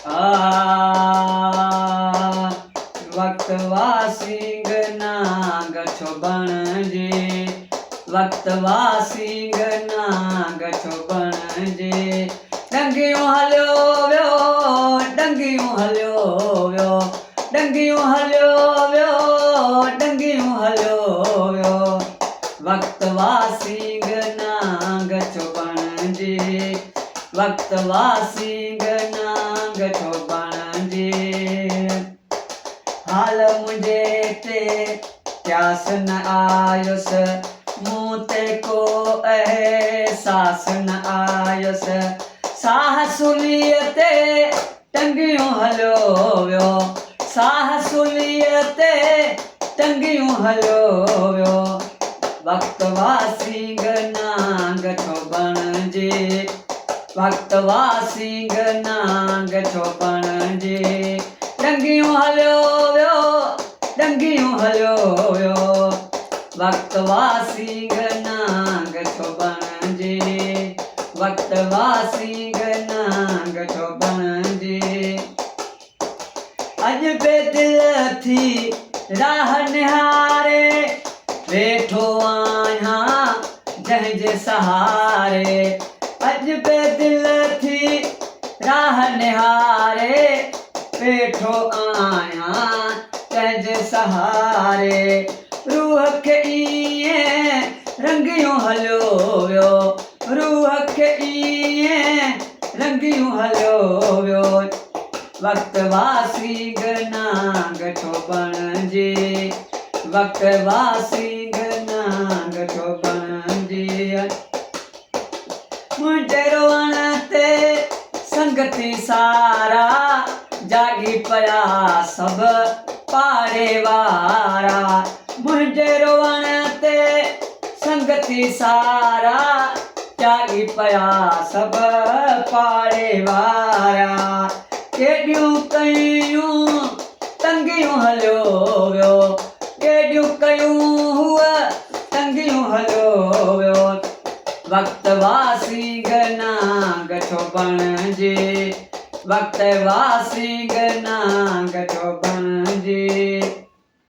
आ वक्त वासी गना गछो बणजे, वक्त वासी गना गछो बणजे। डंगियूं हलियो वियो, डंगियूं हलियो वियो, डंगियूं हलियो वियो, डंगियूं हलियो वियो। वक्त वासी गना गछो बणजे, वक्त वासी गना गछो बणजे। हाल मुंहिंजे ते प्यास न आयुसि, मूं ते को अहसास न आयुसि। साह सुलीअ ते टंगियूं हलियो वियो, साह सुलीअ ते टंगियूं हलियो वियो। वक्त वासी गना गछो बणजे, वक्त वासी गना गछो बणजे। डंगियूं हलियो वियो, डंगियूं हलियो वियो, वक्त वासी गना गछो बणजे, वक्त वासी गना गछो बणजे। अॼु बे दिल थी राह निहारे, वेठो आहियां जंहिंजे सहारे। अॼु बे दिल थी राह निहारे, वेठो आहियां कंहिंजे सहारे। रूह खे ईअं रंगियूं हलियो वियो, रूह खे ईअं रंगियूं हलियो वियो। वक्त वासी गना गछो बणजे, वक्त वासी गना गछो बणजे। मुंहिंजे रोअण ते संगती सारा, जागी पिया सभु पाड़े वारा। मुंहिंजे रोअण ते संगती सारा, जागी पिया सभु पाड़े वारा। केॾियूं कयूं टंगियूं हलियो वियो, केॾियूं कयूं हूअ टंगियूं हलियो वियो। वक्त वासी गना गछो बणजे, वक्त वासी गना गछो बणजे।